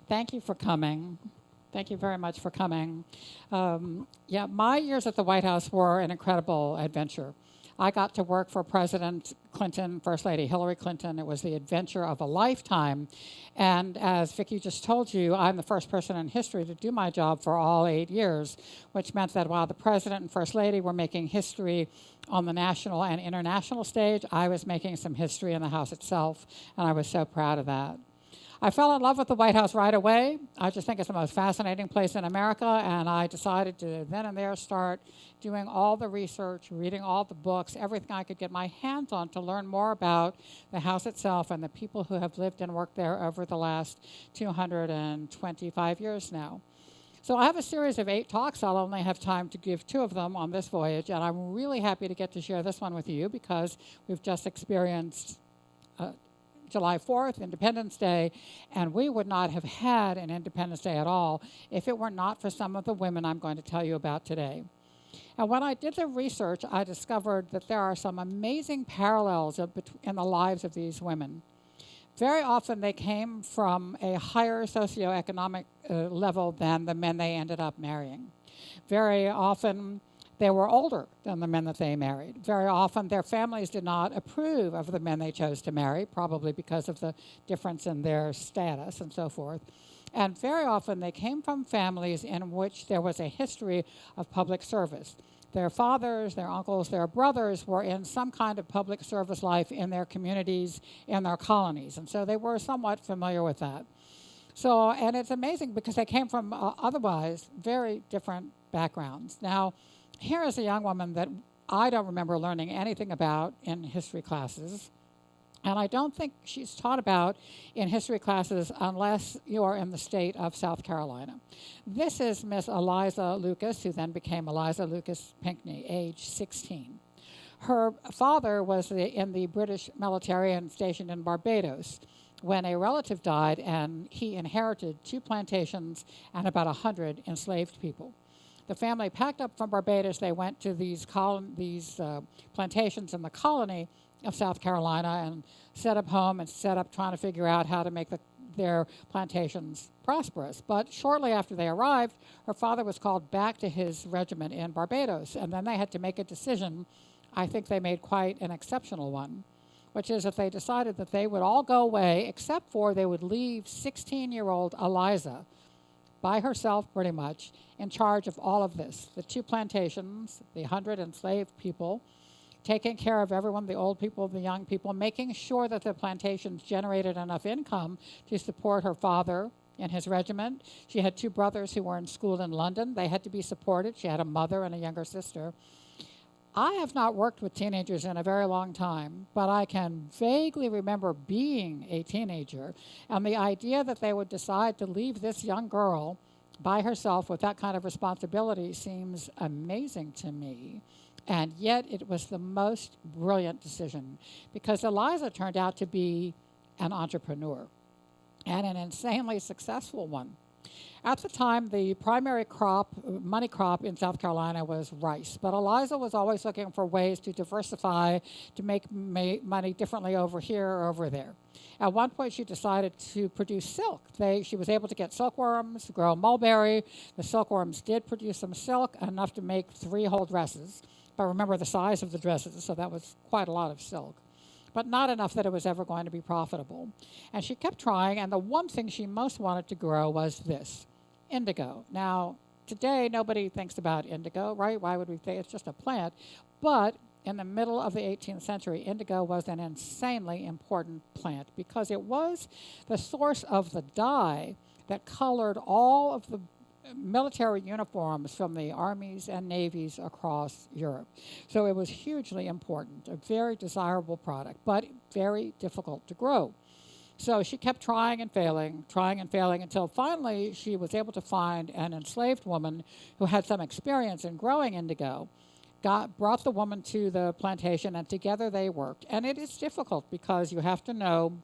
Thank you for coming. Thank you very much for coming. Yeah, my years at the White House were an incredible adventure. I got to work for President Clinton, First Lady Hillary Clinton. It was the adventure of a lifetime. And as Vicki just told you, I'm the first person in history to do my job for all 8 years, which meant that while the President and First Lady were making history on the national and international stage, I was making some history in the House itself, and I was so proud of that. I fell in love with the White House right away. I just think it's the most fascinating place in America, and I decided to then and there start doing all the research, reading all the books, everything I could get my hands on to learn more about the House itself and the people who have lived and worked there over the last 225 years now. So I have a series of 8 talks. I'll only have time to give 2 of them on this voyage, and I'm really happy to get to share this one with you because we've just experienced July 4th, Independence Day, and we would not have had an Independence Day at all if it were not for some of the women I'm going to tell you about today. And when I did the research, I discovered that there are some amazing parallels in the lives of these women. Very often they came from a higher socioeconomic level than the men they ended up marrying. Very often they were older than the men that they married. Very often their families did not approve of the men they chose to marry, probably because of the difference in their status and so forth. And very often they came from families in which there was a history of public service. Their fathers, their uncles, their brothers were in some kind of public service life in their communities, in their colonies. And so they were somewhat familiar with that. So, and it's amazing because they came from otherwise very different backgrounds. Now, here is a young woman that I don't remember learning anything about in history classes, and I don't think she's taught about in history classes unless you are in the state of South Carolina. This is Miss Eliza Lucas, who then became Eliza Lucas Pinckney, age 16. Her father was in the British military and stationed in Barbados when a relative died, and he inherited 2 plantations and about 100 enslaved people. The family packed up from Barbados. They went to these plantations in the colony of South Carolina and set up home and set up trying to figure out how to make their plantations prosperous. But shortly after they arrived, her father was called back to his regiment in Barbados, and then they had to make a decision. I think they made quite an exceptional one, which is that they decided that they would all go away except for they would leave 16-year-old Eliza by herself pretty much in charge of all of this, the 2 plantations, the 100 enslaved people, taking care of everyone, the old people, the young people, making sure that the plantations generated enough income to support her father in his regiment. She had 2 brothers who were in school in London. They had to be supported. She had a mother and a younger sister. I have not worked with teenagers in a very long time, but I can vaguely remember being a teenager, and the idea that they would decide to leave this young girl by herself with that kind of responsibility seems amazing to me. And yet it was the most brilliant decision because Eliza turned out to be an entrepreneur and an insanely successful one. At the time, the primary money crop in South Carolina was rice, but Eliza was always looking for ways to diversify, to make money differently over here or over there. At one point, she decided to produce silk. She was able to get silkworms, grow mulberry. The silkworms did produce some silk, enough to make 3 whole dresses. But remember the size of the dresses, so that was quite a lot of silk, but not enough that it was ever going to be profitable. And she kept trying, and the one thing she most wanted to grow was this, indigo. Now, today, nobody thinks about indigo, right? Why would we think it's just a plant? But in the middle of the 18th century, indigo was an insanely important plant because it was the source of the dye that colored all of the military uniforms from the armies and navies across Europe. So it was hugely important, a very desirable product, but very difficult to grow. So she kept trying and failing, until finally she was able to find an enslaved woman who had some experience in growing indigo, brought the woman to the plantation, and together they worked. And it is difficult because you have to know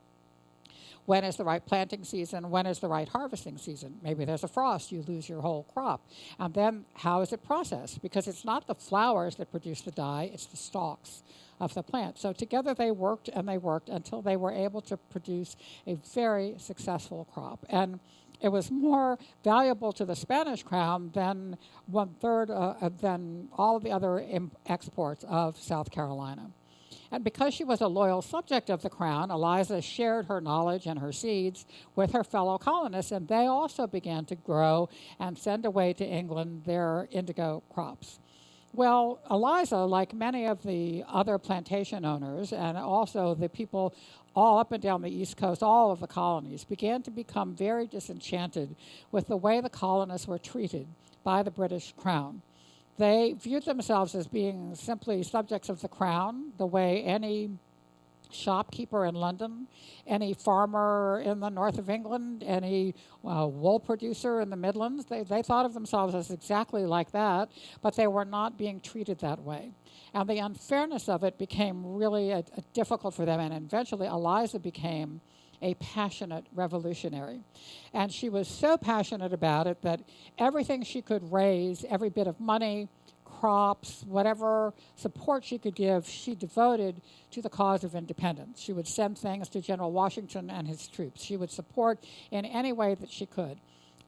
when is the right planting season, when is the right harvesting season. Maybe there's a frost, you lose your whole crop. And then how is it processed? Because it's not the flowers that produce the dye, it's the stalks of the plant. So together they worked and they worked until they were able to produce a very successful crop. And it was more valuable to the Spanish crown than one-third than all of the other exports of South Carolina. And because she was a loyal subject of the crown, Eliza shared her knowledge and her seeds with her fellow colonists, and they also began to grow and send away to England their indigo crops. Well, Eliza, like many of the other plantation owners and also the people all up and down the East Coast, all of the colonies, began to become very disenchanted with the way the colonists were treated by the British Crown. They viewed themselves as being simply subjects of the Crown, the way any shopkeeper in London, any farmer in the north of England, any wool producer in the Midlands, they thought of themselves as exactly like that, but they were not being treated that way. And the unfairness of it became really difficult for them, and eventually Eliza became a passionate revolutionary. And she was so passionate about it that everything she could raise, every bit of money, crops, whatever support she could give, she devoted to the cause of independence. She would send things to General Washington and his troops. She would support in any way that she could.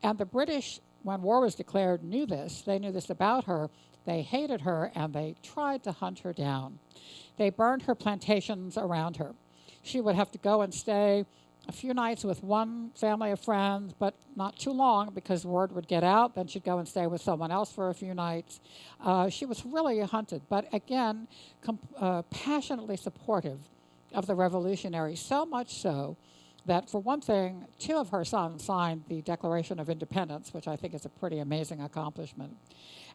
And the British, when war was declared, knew this. They knew this about her. They hated her, and they tried to hunt her down. They burned her plantations around her. She would have to go and stay a few nights with one family of friends, but not too long because word would get out. Then she'd go and stay with someone else for a few nights. She was really hunted, but again, passionately supportive of the revolutionaries, so much so that, for one thing, 2 of her sons signed the Declaration of Independence, which I think is a pretty amazing accomplishment.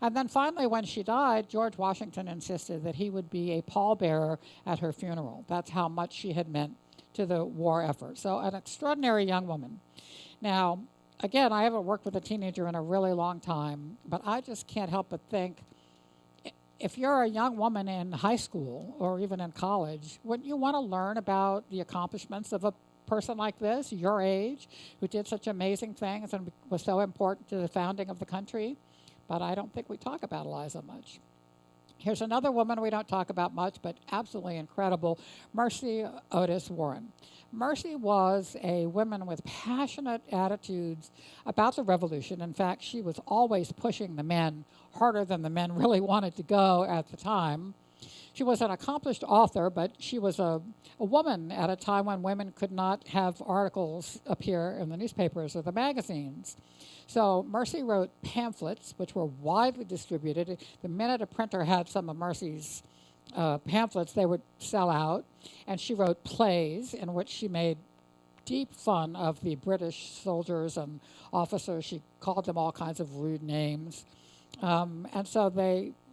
And then finally, when she died, George Washington insisted that he would be a pallbearer at her funeral. That's how much she had meant to the war effort. So an extraordinary young woman. Now, again, I haven't worked with a teenager in a really long time, but I just can't help but think, if you're a young woman in high school or even in college, wouldn't you want to learn about the accomplishments of a person like this, your age, who did such amazing things and was so important to the founding of the country? But I don't think we talk about Eliza much. Here's another woman we don't talk about much, but absolutely incredible, Mercy Otis Warren. Mercy was a woman with passionate attitudes about the revolution. In fact, she was always pushing the men harder than the men really wanted to go at the time. She was an accomplished author, but she was a woman at a time when women could not have articles appear in the newspapers or the magazines. So Mercy wrote pamphlets, which were widely distributed. The minute a printer had some of Mercy's pamphlets, they would sell out. And she wrote plays in which she made deep fun of the British soldiers and officers. She called them all kinds of rude names. And so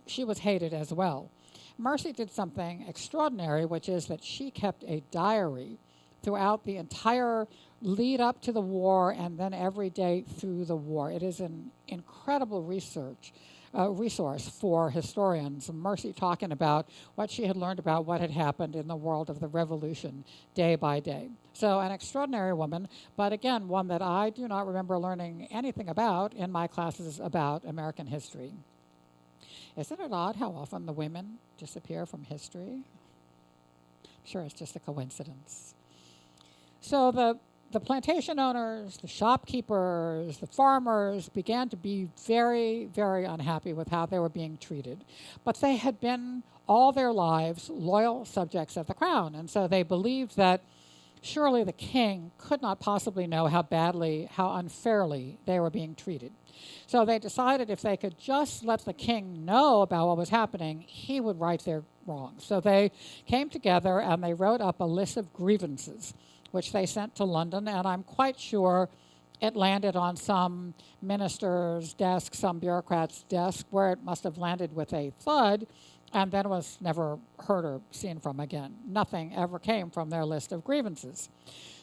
she was hated as well. Mercy did something extraordinary, which is that she kept a diary throughout the entire lead up to the war and then every day through the war. It is an incredible resource for historians. Mercy talking about what she had learned about what had happened in the world of the revolution day by day. So an extraordinary woman, but again, one that I do not remember learning anything about in my classes about American history. Isn't it odd how often the women disappear from history? I'm sure it's just a coincidence. So the plantation owners, the shopkeepers, the farmers began to be very, very unhappy with how they were being treated. But they had been all their lives loyal subjects of the crown, and so they believed that surely the king could not possibly know how badly, how unfairly they were being treated. So they decided if they could just let the king know about what was happening, he would right their wrongs. So they came together and they wrote up a list of grievances, which they sent to London, and I'm quite sure it landed on some minister's desk, some bureaucrat's desk, where it must have landed with a thud, and then was never heard or seen from again. Nothing ever came from their list of grievances.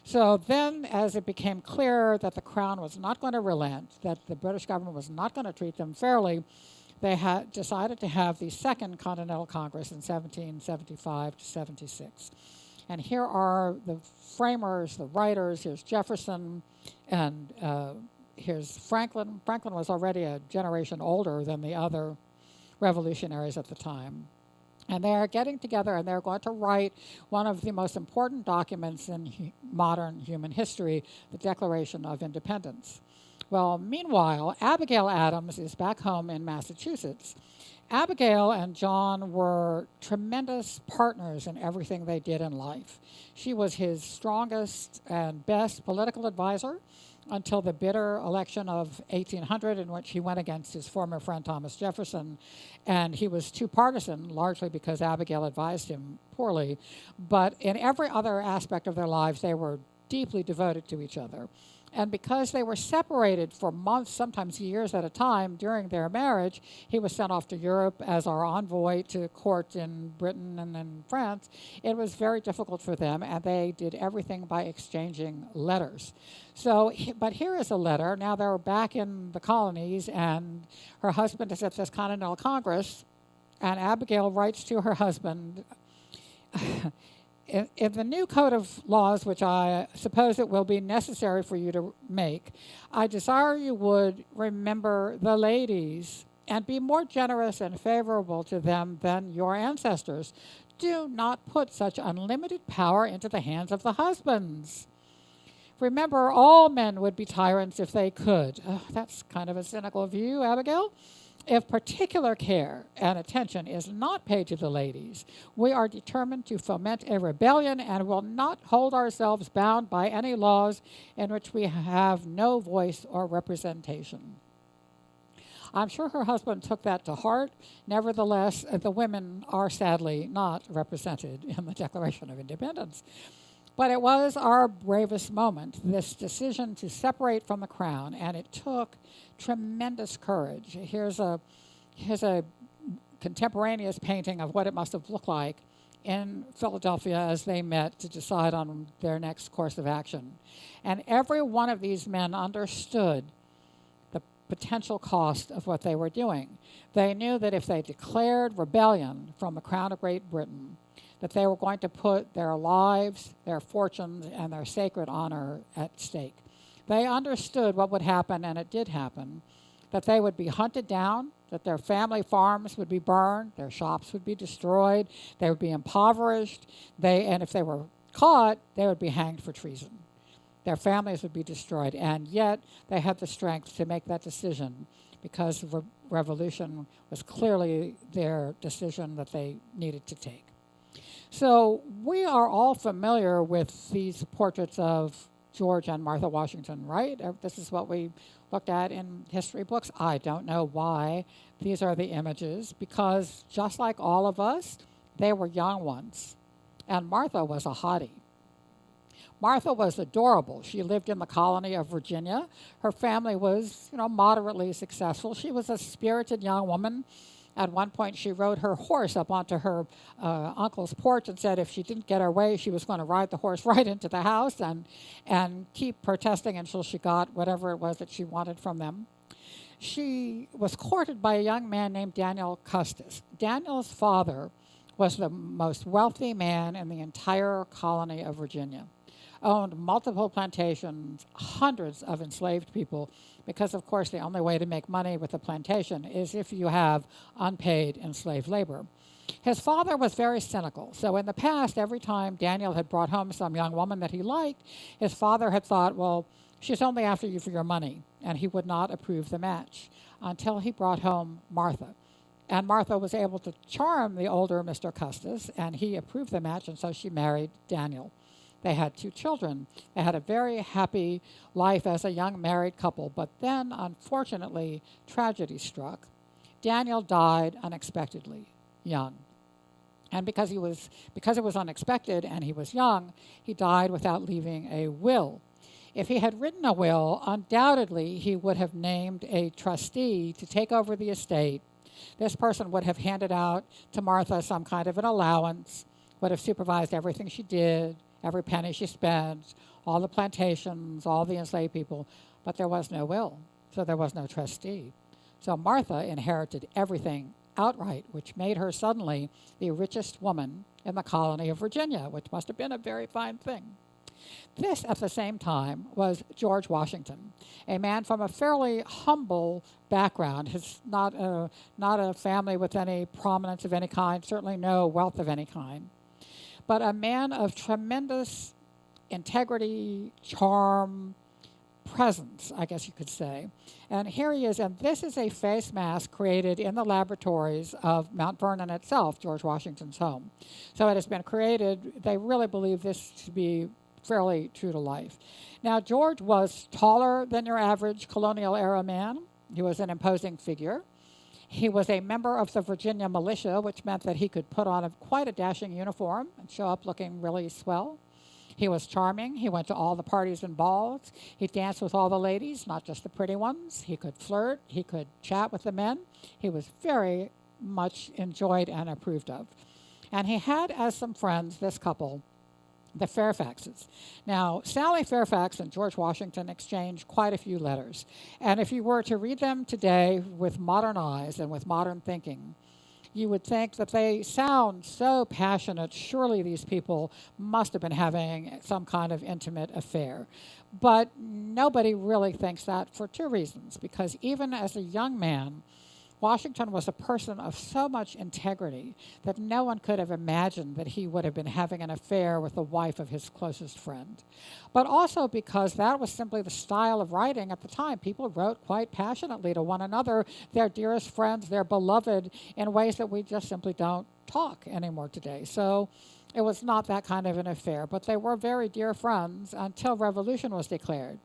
So then, as it became clear that the Crown was not going to relent, that the British government was not going to treat them fairly, they had decided to have the Second Continental Congress in 1775 to 76. And here are the framers, the writers. Here's Jefferson, and here's Franklin. Franklin was already a generation older than the other revolutionaries at the time. And they're getting together and they're going to write one of the most important documents in modern human history, the Declaration of Independence. Well, meanwhile, Abigail Adams is back home in Massachusetts. Abigail and John were tremendous partners in everything they did in life. She was his strongest and best political advisor until the bitter election of 1800, in which he went against his former friend Thomas Jefferson. And he was too partisan, largely because Abigail advised him poorly. But in every other aspect of their lives, they were deeply devoted to each other. And because they were separated for months, sometimes years at a time during their marriage, he was sent off to Europe as our envoy to court in Britain and in France. It was very difficult for them, and they did everything by exchanging letters. But here is a letter. Now they're back in the colonies, and her husband is at this Continental Congress, and Abigail writes to her husband, in the new code of laws, which I suppose it will be necessary for you to make, I desire you would remember the ladies and be more generous and favorable to them than your ancestors. Do not put such unlimited power into the hands of the husbands. Remember, all men would be tyrants if they could. Oh, that's kind of a cynical view, Abigail. If particular care and attention is not paid to the ladies, we are determined to foment a rebellion and will not hold ourselves bound by any laws in which we have no voice or representation. I'm sure her husband took that to heart. Nevertheless, the women are sadly not represented in the Declaration of Independence. But it was our bravest moment, this decision to separate from the crown, and it took tremendous courage. Here's a contemporaneous painting of what it must have looked like in Philadelphia as they met to decide on their next course of action. And every one of these men understood the potential cost of what they were doing. They knew that if they declared rebellion from the crown of Great Britain, that they were going to put their lives, their fortunes, and their sacred honor at stake. They understood what would happen, and it did happen, that they would be hunted down, that their family farms would be burned, their shops would be destroyed, they would be impoverished, and if they were caught, they would be hanged for treason. Their families would be destroyed, and yet they had the strength to make that decision because revolution was clearly their decision that they needed to take. So we are all familiar with these portraits of George and Martha Washington, right? This is what we looked at in history books. I don't know why these are the images, because just like all of us, they were young ones. And Martha was a hottie. Martha was adorable. She lived in the colony of Virginia. Her family was, moderately successful. She was a spirited young woman. At one point, she rode her horse up onto her uncle's porch and said if she didn't get her way, she was going to ride the horse right into the house and keep protesting until she got whatever it was that she wanted from them. She was courted by a young man named Daniel Custis. Daniel's father was the most wealthy man in the entire colony of Virginia, owned multiple plantations, hundreds of enslaved people, because, of course, the only way to make money with a plantation is if you have unpaid enslaved labor. His father was very cynical, so in the past, every time Daniel had brought home some young woman that he liked, his father had thought, well, she's only after you for your money, and he would not approve the match until he brought home Martha. And Martha was able to charm the older Mr. Custis, and he approved the match, and so she married Daniel. They had 2 children. They had a very happy life as a young married couple, but then, unfortunately, tragedy struck. Daniel died unexpectedly young. And because it was unexpected and he was young, he died without leaving a will. If he had written a will, undoubtedly he would have named a trustee to take over the estate. This person would have handed out to Martha some kind of an allowance, would have supervised everything she did, every penny she spent, all the plantations, all the enslaved people, but there was no will, so there was no trustee. So Martha inherited everything outright, which made her suddenly the richest woman in the colony of Virginia, which must have been a very fine thing. This, at the same time, was George Washington, a man from a fairly humble background. He's not a family with any prominence of any kind, certainly no wealth of any kind, but a man of tremendous integrity, charm, presence, I guess you could say. And here he is, and this is a face mask created in the laboratories of Mount Vernon itself, George Washington's home. So it has been created, they really believe this to be fairly true to life. Now, George was taller than your average colonial era man. He was an imposing figure. He was a member of the Virginia militia, which meant that he could put on quite a dashing uniform and show up looking really swell. He was charming. He went to all the parties and balls. He danced with all the ladies, not just the pretty ones. He could flirt. He could chat with the men. He was very much enjoyed and approved of. And he had as some friends this couple, the Fairfaxes. Now, Sally Fairfax and George Washington exchanged quite a few letters. And if you were to read them today with modern eyes and with modern thinking, you would think that they sound so passionate. Surely these people must have been having some kind of intimate affair. But nobody really thinks that for two reasons. Because even as a young man, Washington was a person of so much integrity that no one could have imagined that he would have been having an affair with the wife of his closest friend. But also because that was simply the style of writing at the time. People wrote quite passionately to one another, their dearest friends, their beloved, in ways that we just simply don't talk anymore today. So it was not that kind of an affair, but they were very dear friends until revolution was declared.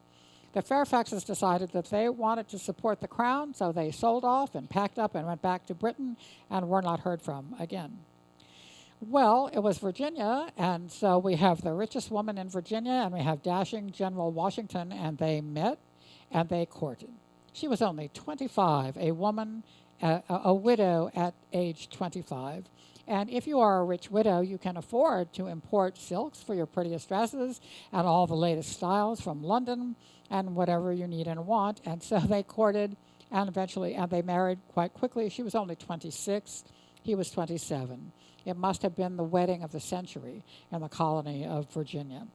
The Fairfaxes decided that they wanted to support the crown, so they sold off and packed up and went back to Britain and were not heard from again. Well, it was Virginia, and so we have the richest woman in Virginia, and we have dashing General Washington, and they met and they courted. She was only 25, a woman, a widow at age 25. And if you are a rich widow, you can afford to import silks for your prettiest dresses and all the latest styles from London and whatever you need and want. And so they courted and eventually, and they married quite quickly. She was only 26. He was 27. It must have been the wedding of the century in the colony of Virginia.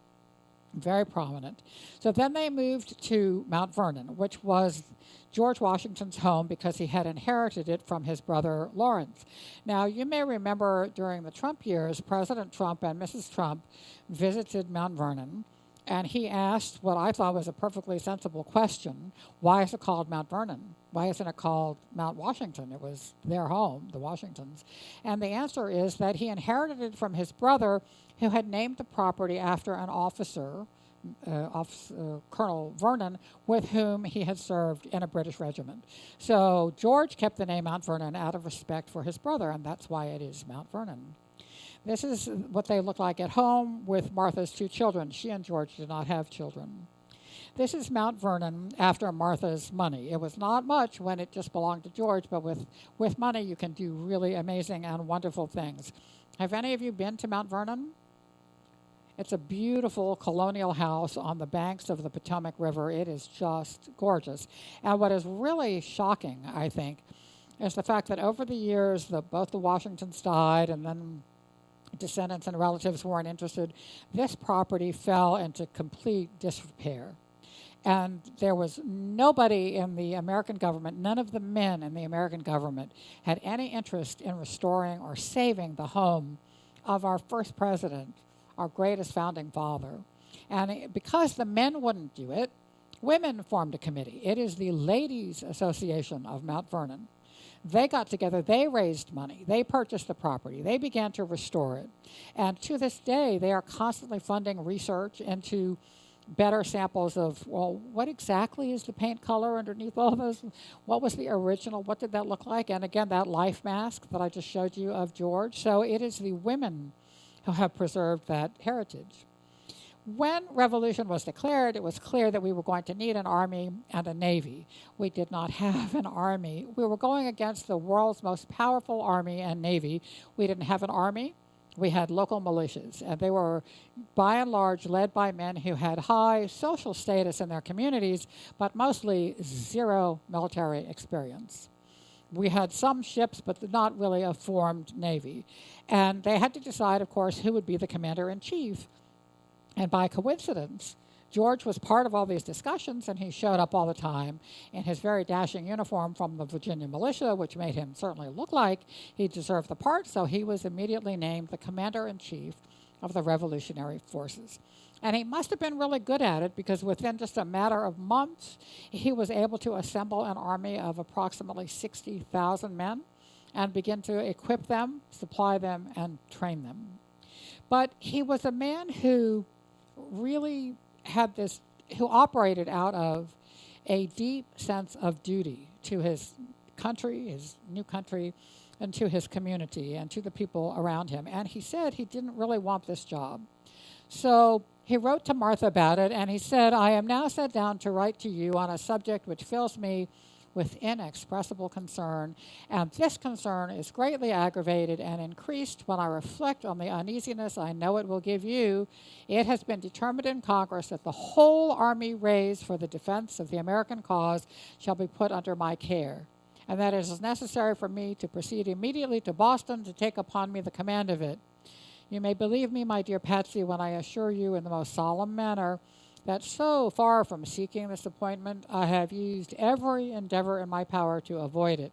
Very prominent. So then they moved to Mount Vernon, which was George Washington's home because he had inherited it from his brother Lawrence. Now, you may remember during the Trump years, President Trump and Mrs. Trump visited Mount Vernon, and he asked what I thought was a perfectly sensible question: why is it called Mount Vernon? Why isn't it called Mount Washington? It was their home, the Washingtons. And the answer is that he inherited it from his brother, who had named the property after an officer, Colonel Vernon, with whom he had served in a British regiment. So George kept the name Mount Vernon out of respect for his brother, and that's why it is Mount Vernon. This is what they look like at home with Martha's two children. She and George did not have children. This is Mount Vernon after Martha's money. It was not much when it just belonged to George, but with money you can do really amazing and wonderful things. Have any of you been to Mount Vernon? It's a beautiful colonial house on the banks of the Potomac River. It is just gorgeous. And what is really shocking, I think, is the fact that over the years, both the Washingtons died, and then descendants and relatives weren't interested. This property fell into complete disrepair. And there was nobody in the American government, none of the men in the American government had any interest in restoring or saving the home of our first president, our greatest founding father. And because the men wouldn't do it, women formed a committee. It is the Ladies Association of Mount Vernon. They got together, they raised money, they purchased the property, they began to restore it. And to this day, they are constantly funding research into better samples of, well, what exactly is the paint color underneath all those? What was the original? What did that look like? And again, that life mask that I just showed you of George. So it is the women who have preserved that heritage. When revolution was declared, it was clear that we were going to need an army and a navy. We did not have an army. We were going against the world's most powerful army and navy. We didn't have an army. We had local militias, and they were, by and large, led by men who had high social status in their communities, but mostly zero military experience. We had some ships, but not really a formed navy. And they had to decide, of course, who would be the commander-in-chief. And by coincidence, George was part of all these discussions, and he showed up all the time in his very dashing uniform from the Virginia militia, which made him certainly look like he deserved the part, so he was immediately named the commander-in-chief of the revolutionary forces. And he must have been really good at it because within just a matter of months, he was able to assemble an army of approximately 60,000 men and begin to equip them, supply them, and train them. But he was a man who really had this, who operated out of a deep sense of duty to his country, his new country, and to his community and to the people around him. And he said he didn't really want this job. So he wrote to Martha about it, and he said, "I am now set down to write to you on a subject which fills me with inexpressible concern, and this concern is greatly aggravated and increased when I reflect on the uneasiness I know it will give you. It has been determined in Congress that the whole army raised for the defense of the American cause shall be put under my care, and that it is necessary for me to proceed immediately to Boston to take upon me the command of it. You may believe me, my dear Patsy, when I assure you in the most solemn manner that so far from seeking this appointment, I have used every endeavor in my power to avoid it,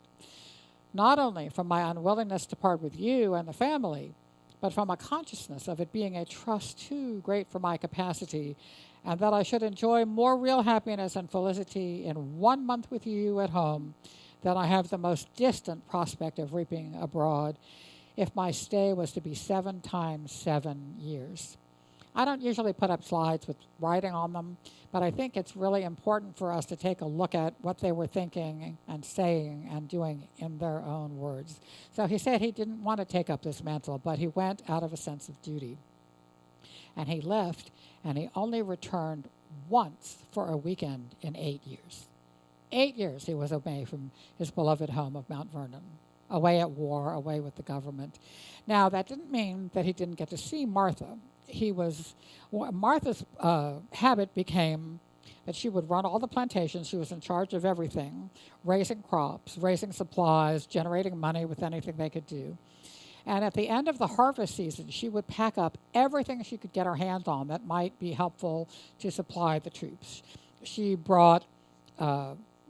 not only from my unwillingness to part with you and the family, but from a consciousness of it being a trust too great for my capacity, and that I should enjoy more real happiness and felicity in 1 month with you at home than I have the most distant prospect of reaping abroad, if my stay was to be 7 times 7 years. I don't usually put up slides with writing on them, but I think it's really important for us to take a look at what they were thinking and saying and doing in their own words. So he said he didn't want to take up this mantle, but he went out of a sense of duty. And he left, and he only returned once for a weekend in 8 years. 8 years he was away from his beloved home of Mount Vernon, away at war, away with the government. Now, that didn't mean that he didn't get to see Martha. Martha's habit became that she would run all the plantations. She was in charge of everything, raising crops, raising supplies, generating money with anything they could do. And at the end of the harvest season, she would pack up everything she could get her hands on that might be helpful to supply the troops. She brought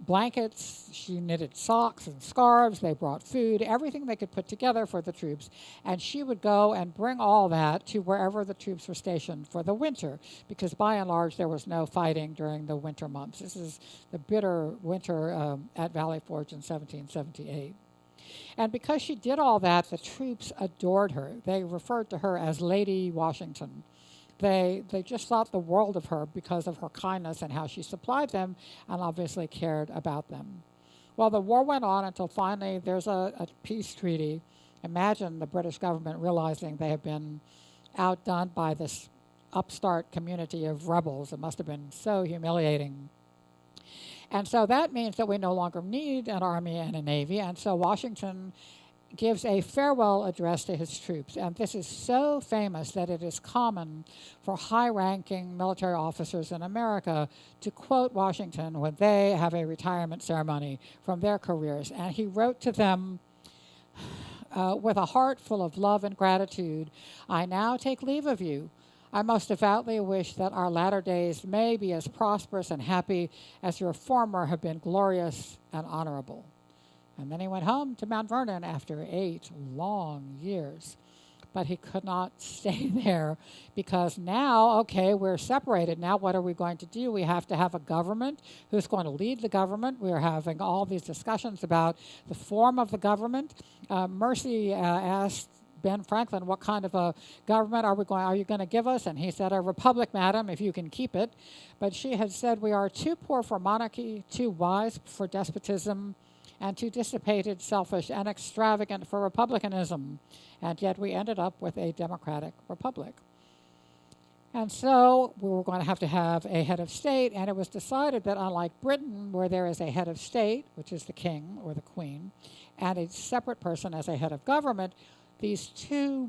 blankets, she knitted socks and scarves, they brought food, everything they could put together for the troops. And she would go and bring all that to wherever the troops were stationed for the winter, because by and large there was no fighting during the winter months. This is the bitter winter at Valley Forge in 1778. And because she did all that, the troops adored her. They referred to her as Lady Washington. They just thought the world of her because of her kindness and how she supplied them and obviously cared about them. Well, the war went on until finally there's a peace treaty. Imagine the British government realizing they have been outdone by this upstart community of rebels. It must have been so humiliating. And so that means that we no longer need an army and a navy, and so Washington gives a farewell address to his troops. And this is so famous that it is common for high-ranking military officers in America to quote Washington when they have a retirement ceremony from their careers. And he wrote to them, with a heart full of love and gratitude, "I now take leave of you. I most devoutly wish that our latter days may be as prosperous and happy as your former have been glorious and honorable." And then he went home to Mount Vernon after 8 long years. But he could not stay there because now, okay, we're separated. Now what are we going to do? We have to have a government. Who's going to lead the government? We're having all these discussions about the form of the government. Mercy asked Ben Franklin, what kind of a government are you going to give us? And he said, "A republic, madam, if you can keep it." But she had said, "We are too poor for monarchy, too wise for despotism, and too dissipated, selfish, and extravagant for republicanism." And yet we ended up with a democratic republic. And so we were going to have a head of state, and it was decided that unlike Britain, where there is a head of state, which is the king or the queen, and a separate person as a head of government, these two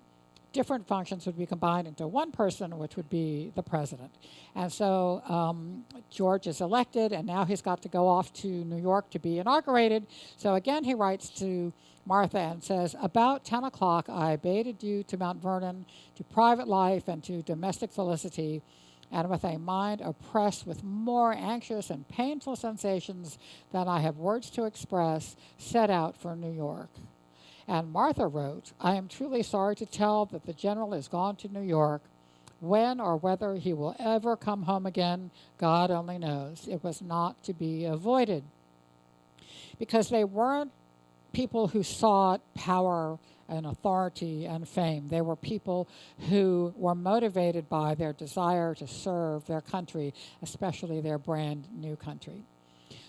different functions would be combined into one person, which would be the president. And so George is elected, and now he's got to go off to New York to be inaugurated. So again, he writes to Martha and says, "About 10 o'clock, I bade adieu to Mount Vernon, to private life, and to domestic felicity, and with a mind oppressed with more anxious and painful sensations than I have words to express, set out for New York." And Martha wrote, "I am truly sorry to tell that the general is gone to New York. When or whether he will ever come home again, God only knows. It was not to be avoided." Because they weren't people who sought power and authority and fame. They were people who were motivated by their desire to serve their country, especially their brand new country.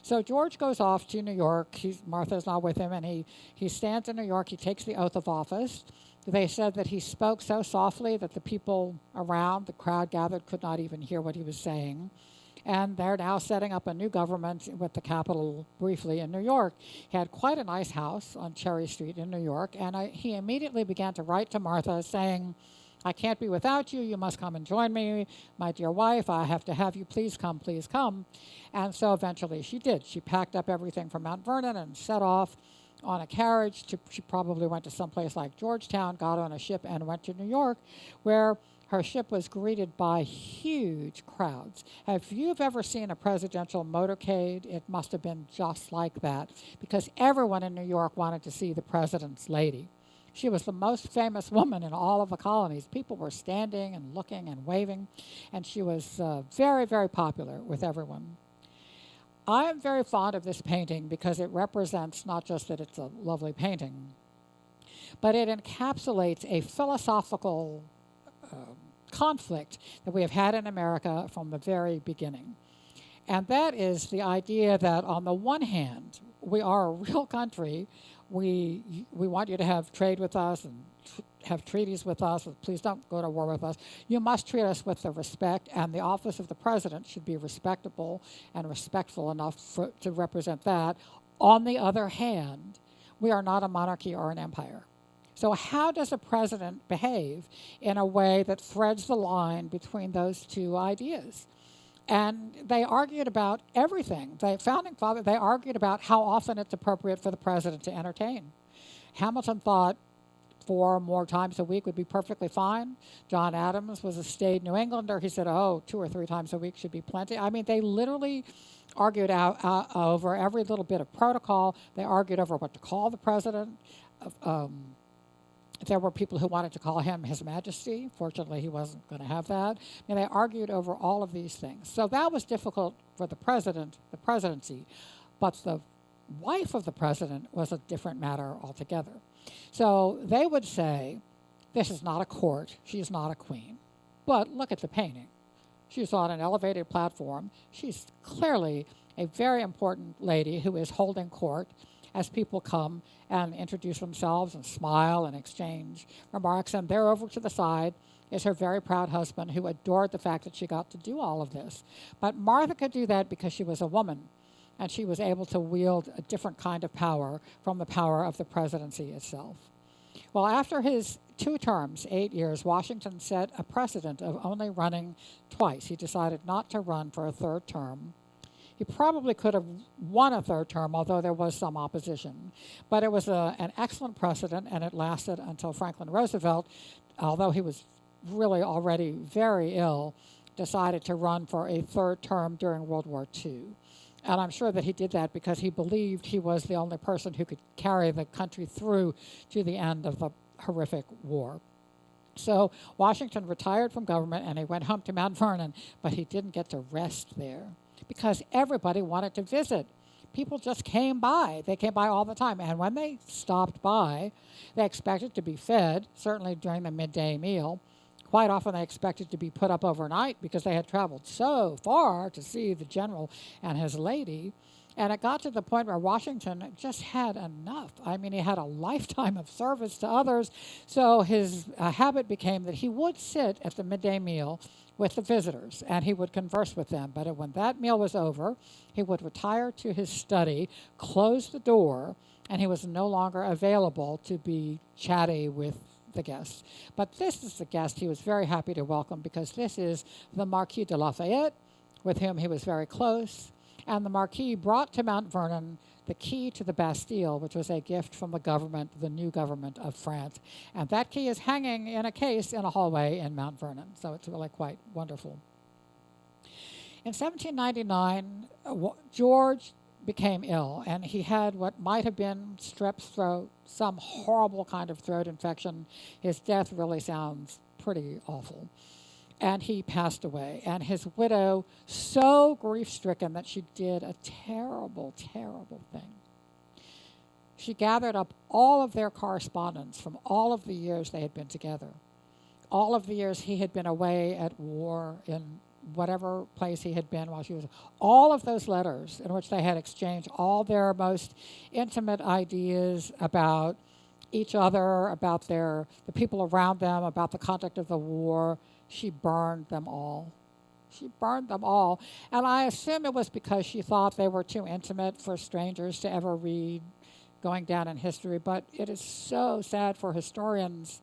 So George goes off to New York. Martha's not with him, and he stands in New York. He takes the oath of office. They said that he spoke so softly that the people around, the crowd gathered, could not even hear what he was saying. And they're now setting up a new government with the capital briefly in New York. He had quite a nice house on Cherry Street in New York, and he immediately began to write to Martha saying, "I can't be without you. You must come and join me. My dear wife, I have to have you. Please come, please come." And so eventually she did. She packed up everything from Mount Vernon and set off on a carriage. She probably went to someplace like Georgetown, got on a ship, and went to New York, where her ship was greeted by huge crowds. If you've ever seen a presidential motorcade, it must have been just like that, because everyone in New York wanted to see the president's lady. She was the most famous woman in all of the colonies. People were standing and looking and waving, and she was very, very popular with everyone. I am very fond of this painting because it represents not just that it's a lovely painting, but it encapsulates a philosophical conflict that we have had in America from the very beginning. And that is the idea that on the one hand, we are a real country. We want you to have trade with us and have treaties with us. Please don't go to war with us. You must treat us with the respect, and the office of the president should be respectable and respectful enough to represent that. On the other hand, we are not a monarchy or an empire. So how does a president behave in a way that threads the line between those two ideas? And they argued about everything. The founding fathers, they argued about how often it's appropriate for the president to entertain. Hamilton thought 4 more times a week would be perfectly fine. John Adams was a staid New Englander. He said, 2 or 3 times a week should be plenty. I mean, they literally argued over every little bit of protocol. They argued over what to call the president. There were people who wanted to call him His Majesty. Fortunately, he wasn't going to have that. And they argued over all of these things. So that was difficult for the presidency. But the wife of the president was a different matter altogether. So they would say, this is not a court. She's not a queen. But look at the painting. She's on an elevated platform. She's clearly a very important lady who is holding court as people come and introduce themselves and smile and exchange remarks. And there over to the side is her very proud husband, who adored the fact that she got to do all of this. But Martha could do that because she was a woman, and she was able to wield a different kind of power from the power of the presidency itself. Well, after his 2 terms, 8 years, Washington set a precedent of only running twice. He decided not to run for a 3rd term. He probably could have won a 3rd term, although there was some opposition. But it was an excellent precedent, and it lasted until Franklin Roosevelt, although he was really already very ill, decided to run for a 3rd term during World War II. And I'm sure that he did that because he believed he was the only person who could carry the country through to the end of the horrific war. So Washington retired from government, and he went home to Mount Vernon, but he didn't get to rest there, because everybody wanted to visit. People just came by. They came by all the time. And when they stopped by, they expected to be fed, certainly during the midday meal. Quite often they expected to be put up overnight because they had traveled so far to see the general and his lady. And it got to the point where Washington just had enough. I mean, he had a lifetime of service to others. So his habit became that he would sit at the midday meal with the visitors, and he would converse with them. But when that meal was over, he would retire to his study, close the door, and he was no longer available to be chatty with the guests. But this is the guest he was very happy to welcome, because this is the Marquis de Lafayette, with whom he was very close. And the Marquis brought to Mount Vernon the key to the Bastille, which was a gift from the government, the new government of France. And that key is hanging in a case in a hallway in Mount Vernon. So it's really quite wonderful. In 1799, George became ill, and he had what might have been strep throat, some horrible kind of throat infection. His death really sounds pretty awful. And he passed away. And his widow, so grief-stricken that she did a terrible, terrible thing. She gathered up all of their correspondence from all of the years they had been together, all of the years he had been away at war in whatever place he had been while she was, all of those letters in which they had exchanged all their most intimate ideas about each other, about the people around them, about the conduct of the war. She burned them all. She burned them all. And I assume it was because she thought they were too intimate for strangers to ever read, going down in history. But it is so sad for historians.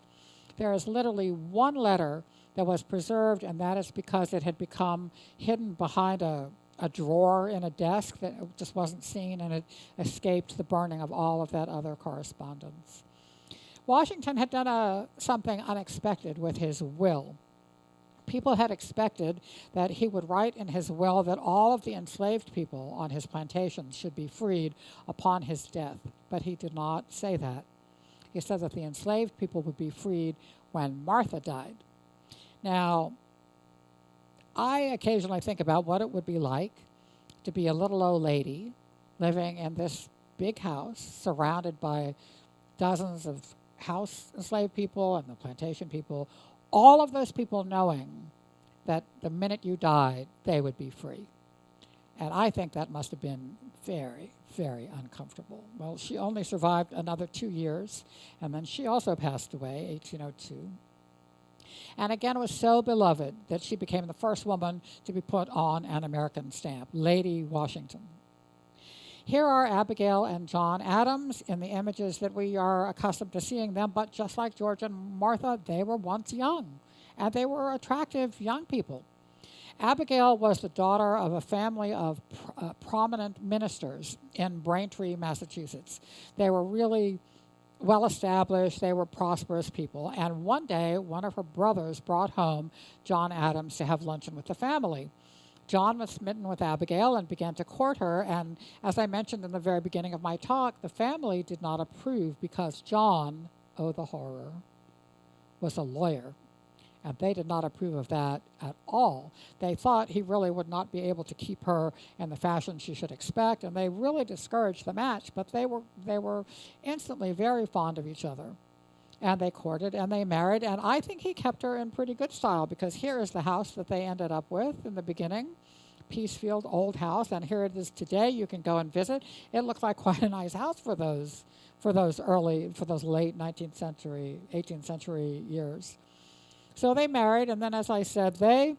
There is literally one letter that was preserved, and that is because it had become hidden behind a drawer in a desk that just wasn't seen, and it escaped the burning of all of that other correspondence. Washington had done something unexpected with his will. People had expected that he would write in his will that all of the enslaved people on his plantations should be freed upon his death, but he did not say that. He said that the enslaved people would be freed when Martha died. Now, I occasionally think about what it would be like to be a little old lady living in this big house surrounded by dozens of house enslaved people and the plantation people, all of those people knowing that the minute you died, they would be free. And I think that must have been very, very uncomfortable. Well, she only survived another 2 years, and then she also passed away, 1802. And again, was so beloved that she became the first woman to be put on an American stamp, Lady Washington. Here are Abigail and John Adams in the images that we are accustomed to seeing them, but just like George and Martha, they were once young, and they were attractive young people. Abigail was the daughter of a family of prominent ministers in Braintree, Massachusetts. They were really well-established, they were prosperous people, and one day, one of her brothers brought home John Adams to have luncheon with the family. John was smitten with Abigail and began to court her, and as I mentioned in the very beginning of my talk, the family did not approve because John, oh the horror, was a lawyer, and they did not approve of that at all. They thought he really would not be able to keep her in the fashion she should expect, and they really discouraged the match, but they were instantly very fond of each other. And they courted and they married, and I think he kept her in pretty good style, because here is the house that they ended up with in the beginning, Peacefield old house, and here it is today. You can go and visit. It looked like quite a nice house for those late 19th century, 18th century years. So they married, and then, as I said, they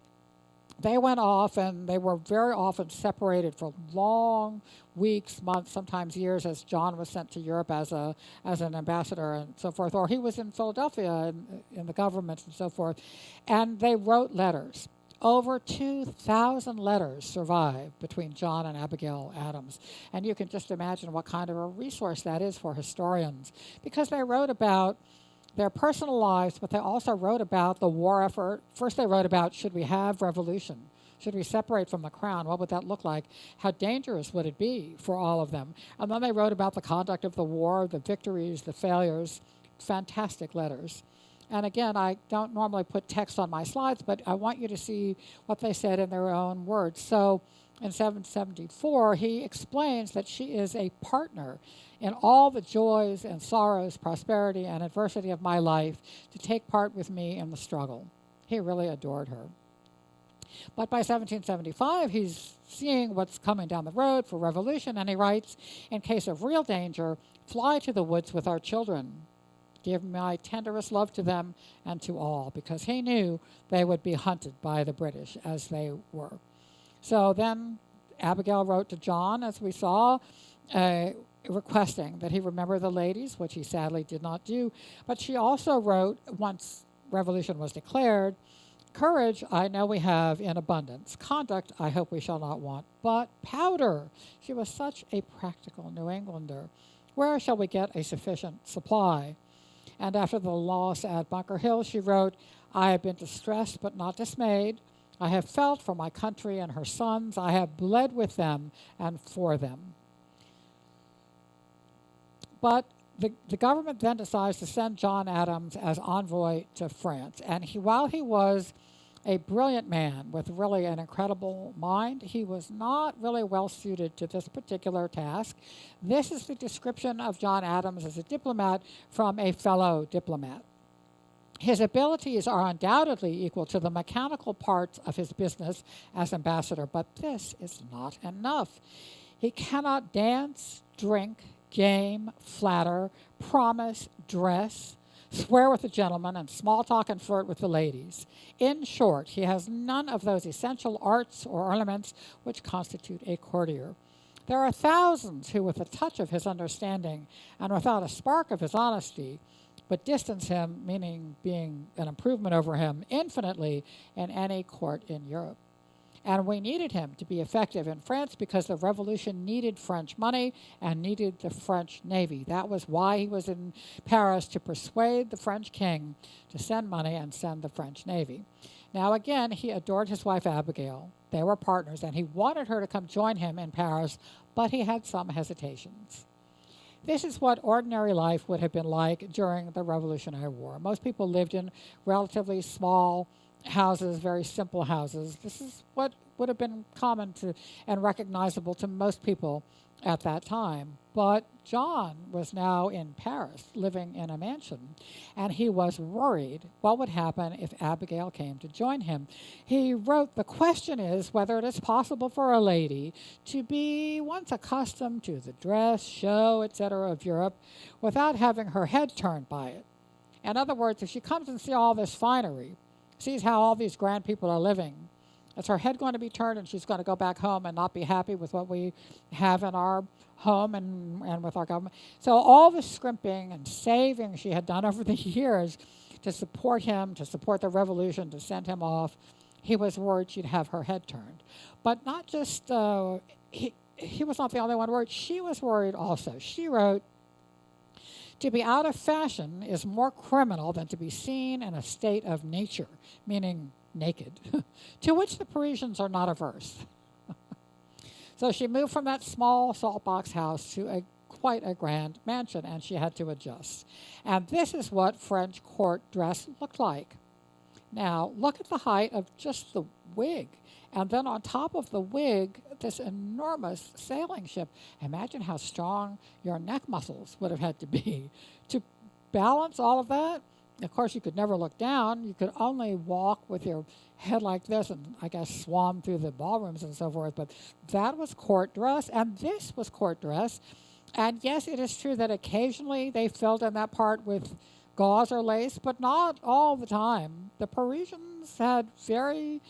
went off, and they were very often separated for long weeks, months, sometimes years, as John was sent to Europe as an ambassador and so forth, or he was in Philadelphia in the government and so forth. And they wrote letters. Over 2,000 letters survive between John and Abigail Adams. And you can just imagine what kind of a resource that is for historians, because they wrote about their personal lives, but they also wrote about the war effort. First they wrote about, should we have revolution? Should we separate from the crown? What would that look like? How dangerous would it be for all of them? And then they wrote about the conduct of the war, the victories, the failures. Fantastic letters. And again, I don't normally put text on my slides, but I want you to see what they said in their own words. So in 1774, he explains that she is a partner in all the joys and sorrows, prosperity and adversity of my life, to take part with me in the struggle. He really adored her. But by 1775, he's seeing what's coming down the road for revolution, and he writes, in case of real danger, fly to the woods with our children. Give my tenderest love to them and to all, because he knew they would be hunted by the British, as they were. So then Abigail wrote to John, as we saw, requesting that he remember the ladies, which he sadly did not do. But she also wrote, once revolution was declared, courage I know we have in abundance. Conduct I hope we shall not want. But powder. She was such a practical New Englander. Where shall we get a sufficient supply? And after the loss at Bunker Hill, she wrote, I have been distressed but not dismayed. I have felt for my country and her sons. I have bled with them and for them. But the government then decides to send John Adams as envoy to France. And while he was a brilliant man with really an incredible mind, he was not really well suited to this particular task. This is the description of John Adams as a diplomat from a fellow diplomat. His abilities are undoubtedly equal to the mechanical parts of his business as ambassador, but this is not enough. He cannot dance, drink, game, flatter, promise, dress, swear with the gentlemen, and small talk and flirt with the ladies. In short, he has none of those essential arts or ornaments which constitute a courtier. There are thousands who, with a touch of his understanding and without a spark of his honesty, would distance him, meaning being an improvement over him, infinitely in any court in Europe. And we needed him to be effective in France because the revolution needed French money and needed the French Navy. That was why he was in Paris, to persuade the French king to send money and send the French Navy. Now again, he adored his wife Abigail. They were partners, and he wanted her to come join him in Paris, but he had some hesitations. This is what ordinary life would have been like during the Revolutionary War. Most people lived in relatively small houses, very simple houses. This is what would have been common to and recognizable to most people at that time. But John was now in Paris, living in a mansion, and he was worried what would happen if Abigail came to join him. He wrote, "The question is whether it is possible for a lady to be once accustomed to the dress, show, etc. of Europe without having her head turned by it. In other words, if she comes and sees all this finery, sees how all these grand people are living, is her head going to be turned and she's going to go back home and not be happy with what we have in our home and with our government?" So all the scrimping and saving she had done over the years to support him, to support the revolution, to send him off, he was worried she'd have her head turned. But not just, he was not the only one worried. She was worried also. She wrote, "To be out of fashion is more criminal than to be seen in a state of nature," meaning naked, to which the Parisians are not averse. So she moved from that small saltbox house to quite a grand mansion, and she had to adjust. And this is what French court dress looked like. Now, look at the height of just the wig. And then on top of the wig, this enormous sailing ship. Imagine how strong your neck muscles would have had to be to balance all of that. Of course, you could never look down. You could only walk with your head like this and, I guess, swan through the ballrooms and so forth. But that was court dress, and this was court dress. And yes, it is true that occasionally they filled in that part with gauze or lace, but not all the time. The Parisians had very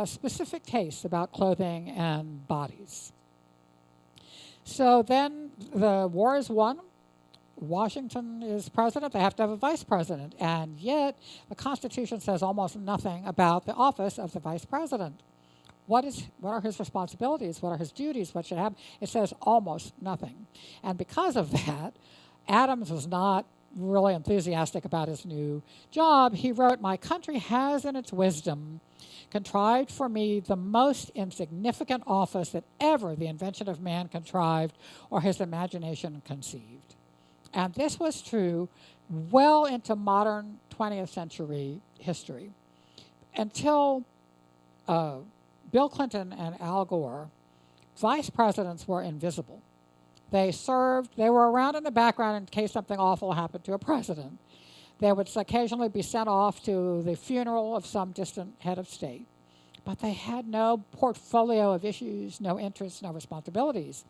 specific tastes about clothing and bodies. So then the war is won. Washington is president. They have to have a vice president. And yet the Constitution says almost nothing about the office of the vice president. What are his responsibilities? What are his duties? What should happen? It says almost nothing. And because of that, Adams was not really enthusiastic about his new job. He wrote, "My country has in its wisdom contrived for me the most insignificant office that ever the invention of man contrived or his imagination conceived." And this was true well into modern 20th century history. Until Bill Clinton and Al Gore, vice presidents were invisible. They were around in the background in case something awful happened to a president. They would occasionally be sent off to the funeral of some distant head of state. But they had no portfolio of issues, no interests, no responsibilities.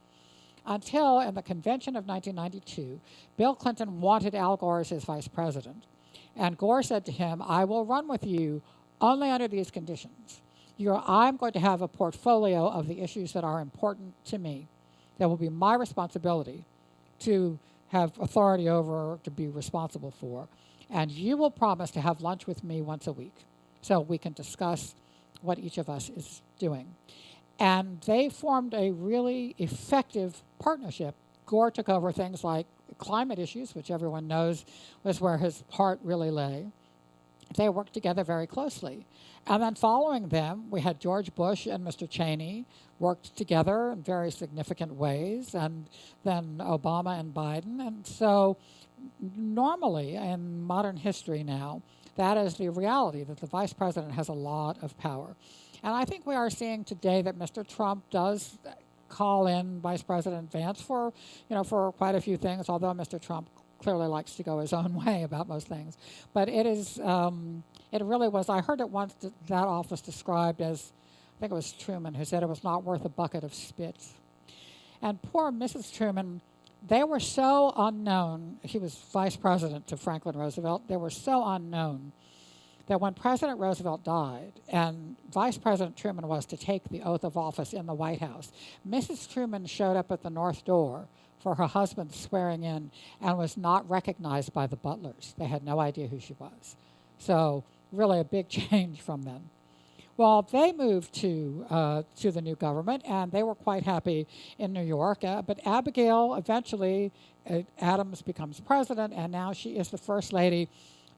Until in the convention of 1992, Bill Clinton wanted Al Gore as his vice president. And Gore said to him, "I will run with you only under these conditions. I'm going to have a portfolio of the issues that are important to me. That will be my responsibility to have authority over, to be responsible for. And you will promise to have lunch with me once a week so we can discuss what each of us is doing." And they formed a really effective partnership. Gore took over things like climate issues, which everyone knows was where his heart really lay. they worked together very closely. And then following them, we had George Bush and Mr. Cheney worked together in very significant ways, and then Obama and Biden. And so normally in modern history now, that is the reality, that the vice president has a lot of power. And I think we are seeing today that Mr. Trump does call in Vice President Vance for quite a few things, although Mr. Trump clearly likes to go his own way about most things. But it is, it really was, I heard it once, that office described as, I think it was Truman who said it was not worth a bucket of spit. And poor Mrs. Truman, they were so unknown. He was vice president to Franklin Roosevelt. They were so unknown that when President Roosevelt died and Vice President Truman was to take the oath of office in the White House, Mrs. Truman showed up at the north door for her husband's swearing in and was not recognized by the butlers. They had no idea who she was. So really a big change from then. Well, they moved to the new government, and they were quite happy in New York. But Abigail, eventually, Adams becomes president, and now she is the first lady.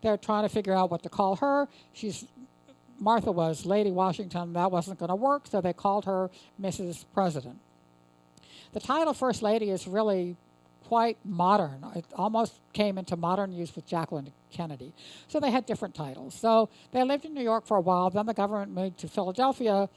They're trying to figure out what to call her. Martha was Lady Washington. That wasn't going to work, so they called her Mrs. President. The title First Lady is really quite modern. It almost came into modern use with Jacqueline Kennedy. So they had different titles. So they lived in New York for a while. Then the government moved to Philadelphia,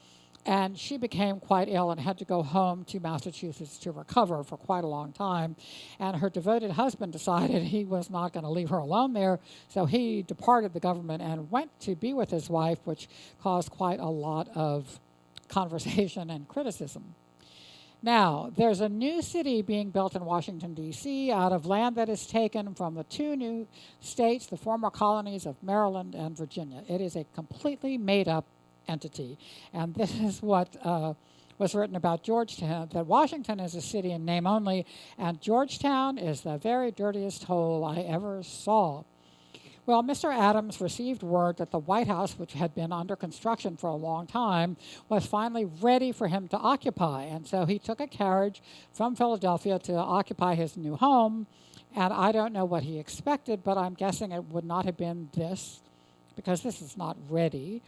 and she became quite ill and had to go home to Massachusetts to recover for quite a long time. And her devoted husband decided he was not going to leave her alone there, so he departed the government and went to be with his wife, which caused quite a lot of conversation and criticism. Now, there's a new city being built in Washington, D.C., out of land that is taken from the two new states, the former colonies of Maryland and Virginia. It is a completely made-up entity. And this is what was written about Georgetown, that Washington is a city in name only, and Georgetown is the very dirtiest hole I ever saw. Well, Mr. Adams received word that the White House, which had been under construction for a long time, was finally ready for him to occupy. And so he took a carriage from Philadelphia to occupy his new home. And I don't know what he expected, but I'm guessing it would not have been this, because this is not ready.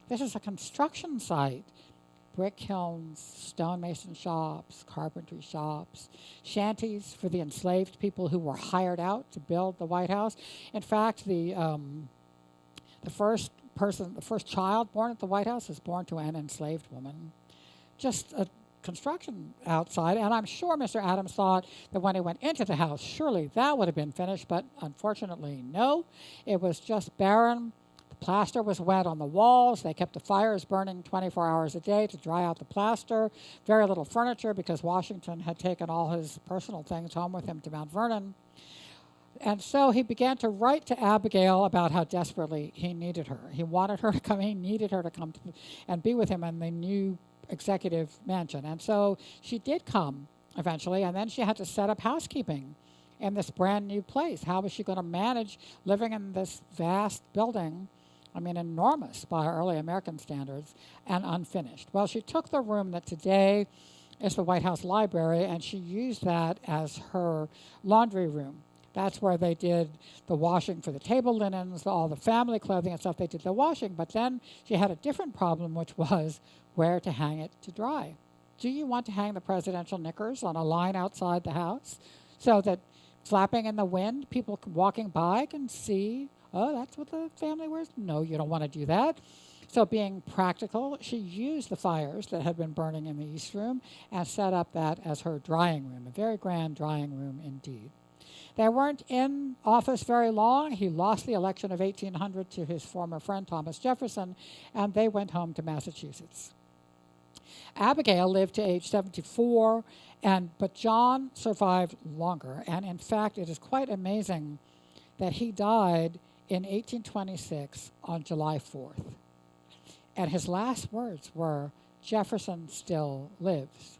This is a construction site. Brick kilns, stonemason shops, carpentry shops, shanties for the enslaved people who were hired out to build the White House. In fact, the first child born at the White House was born to an enslaved woman. Just a construction outside, and I'm sure Mr. Adams thought that when he went into the house, surely that would have been finished, but unfortunately, no. It was just barren. Plaster was wet on the walls. They kept the fires burning 24 hours a day to dry out the plaster. Very little furniture because Washington had taken all his personal things home with him to Mount Vernon. And so he began to write to Abigail about how desperately he needed her. He wanted her to come. He needed her to come and be with him in the new executive mansion. And so she did come eventually, and then she had to set up housekeeping in this brand new place. How was she going to manage living in this vast building? I mean, enormous by early American standards, and unfinished. Well, she took the room that today is the White House Library, and she used that as her laundry room. That's where they did the washing for the table linens, all the family clothing and stuff. They did the washing, but then she had a different problem, which was where to hang it to dry. Do you want to hang the presidential knickers on a line outside the house so that flapping in the wind, people walking by can see, oh, that's what the family wears? No, you don't want to do that. So being practical, she used the fires that had been burning in the East Room and set up that as her drying room, a very grand drying room indeed. They weren't in office very long. He lost the election of 1800 to his former friend Thomas Jefferson, and they went home to Massachusetts. Abigail lived to age 74, but John survived longer. And in fact, it is quite amazing that he died in 1826 on July 4th. And his last words were, "Jefferson still lives."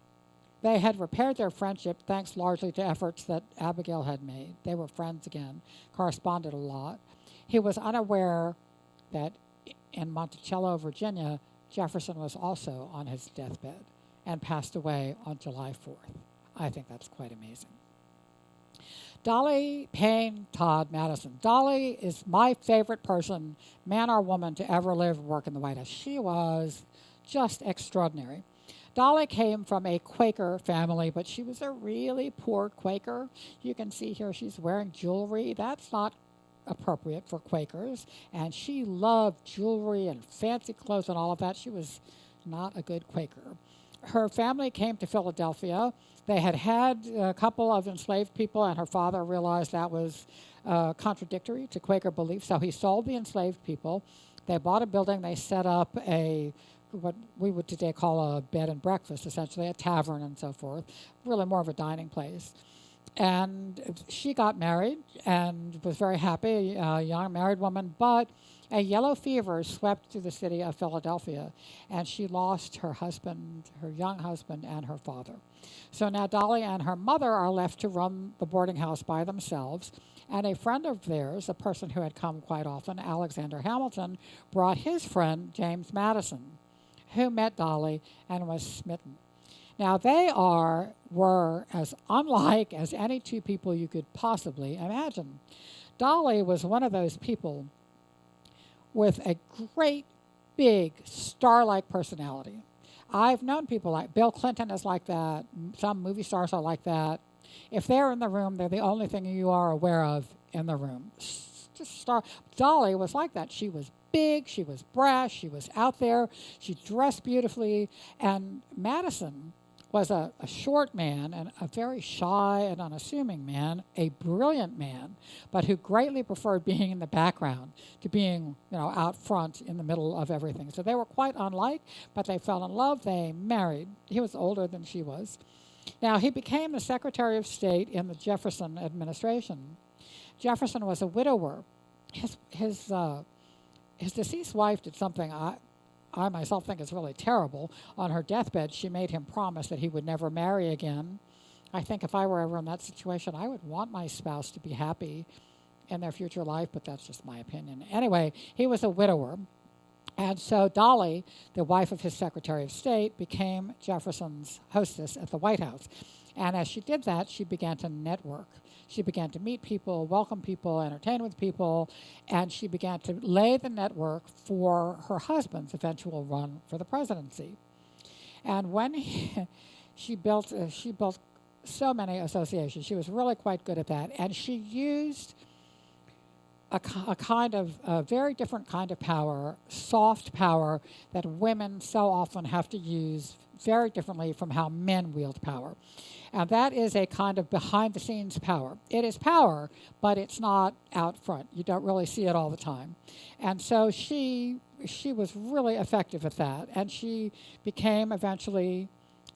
They had repaired their friendship thanks largely to efforts that Abigail had made. They were friends again, corresponded a lot. He was unaware that in Monticello, Virginia, Jefferson was also on his deathbed and passed away on July 4th. I think that's quite amazing. Dolley Payne Todd Madison. Dolley is my favorite person, man or woman, to ever live and work in the White House. She was just extraordinary. Dolley came from a Quaker family, but she was a really poor Quaker. You can see here she's wearing jewelry. That's not appropriate for Quakers. And she loved jewelry and fancy clothes and all of that. She was not a good Quaker. Her family came to Philadelphia. They had had a couple of enslaved people, and her father realized that was contradictory to Quaker beliefs, so he sold the enslaved people. They bought a building. They set up what we would today call a bed and breakfast, essentially a tavern and so forth, really more of a dining place. And she got married and was very happy, a young married woman, but a yellow fever swept through the city of Philadelphia, and she lost her husband, her young husband, and her father. So now Dolley and her mother are left to run the boarding house by themselves, and a friend of theirs, a person who had come quite often, Alexander Hamilton, brought his friend, James Madison, who met Dolley and was smitten. Now they were as unlike as any two people you could possibly imagine. Dolley was one of those people with a great, big, star-like personality. I've known people like Bill Clinton is like that. Some movie stars are like that. If they're in the room, they're the only thing you are aware of in the room. Just star. Dolley was like that. She was big, she was brash, she was out there, she dressed beautifully, and Madison was a short man and a very shy and unassuming man, a brilliant man, but who greatly preferred being in the background to being, out front in the middle of everything. So they were quite unlike, but they fell in love, they married. He was older than she was. Now, he became the Secretary of State in the Jefferson administration. Jefferson was a widower. His deceased wife did something I myself think is really terrible. On her deathbed, she made him promise that he would never marry again. I think if I were ever in that situation, I would want my spouse to be happy in their future life, but that's just my opinion. Anyway, he was a widower. And so Dolley, the wife of his Secretary of State, became Jefferson's hostess at the White House. And as she did that, she began to network. She began to meet people, welcome people, entertain with people, and she began to lay the network for her husband's eventual run for the presidency. And when she built so many associations, she was really quite good at that, and she used a very different kind of power, soft power, that women so often have to use very differently from how men wield power. And that is a kind of behind-the-scenes power. It is power, but it's not out front. You don't really see it all the time. And so she was really effective at that. And she became eventually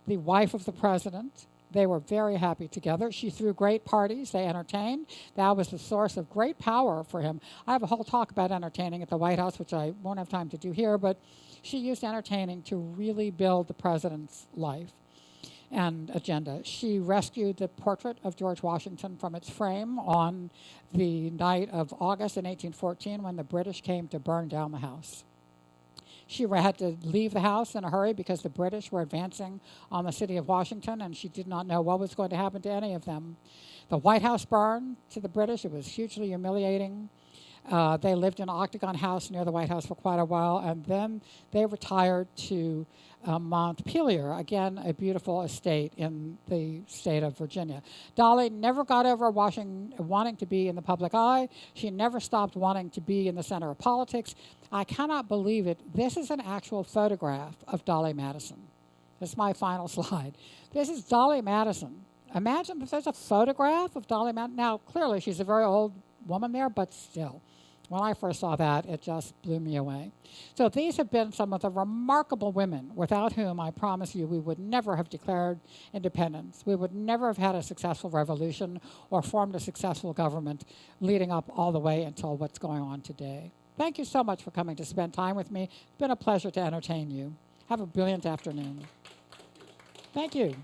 the wife of the president. They were very happy together. She threw great parties. They entertained. That was the source of great power for him. I have a whole talk about entertaining at the White House, which I won't have time to do here, but she used entertaining to really build the president's life and agenda. She rescued the portrait of George Washington from its frame on the night of August in 1814 when the British came to burn down the house. She had to leave the house in a hurry because the British were advancing on the city of Washington, and she did not know what was going to happen to any of them. The White House burned to the British. It was hugely humiliating. They lived in an octagon house near the White House for quite a while, and then they retired to Montpelier, again, a beautiful estate in the state of Virginia. Dolley never got over wanting to be in the public eye. She never stopped wanting to be in the center of politics. I cannot believe it. This is an actual photograph of Dolley Madison. This is my final slide. This is Dolley Madison. Imagine if there's a photograph of Dolley Madison. Now, clearly, she's a very old woman there, but still. When I first saw that, it just blew me away. So these have been some of the remarkable women without whom, I promise you, we would never have declared independence. We would never have had a successful revolution or formed a successful government leading up all the way until what's going on today. Thank you so much for coming to spend time with me. It's been a pleasure to entertain you. Have a brilliant afternoon. Thank you.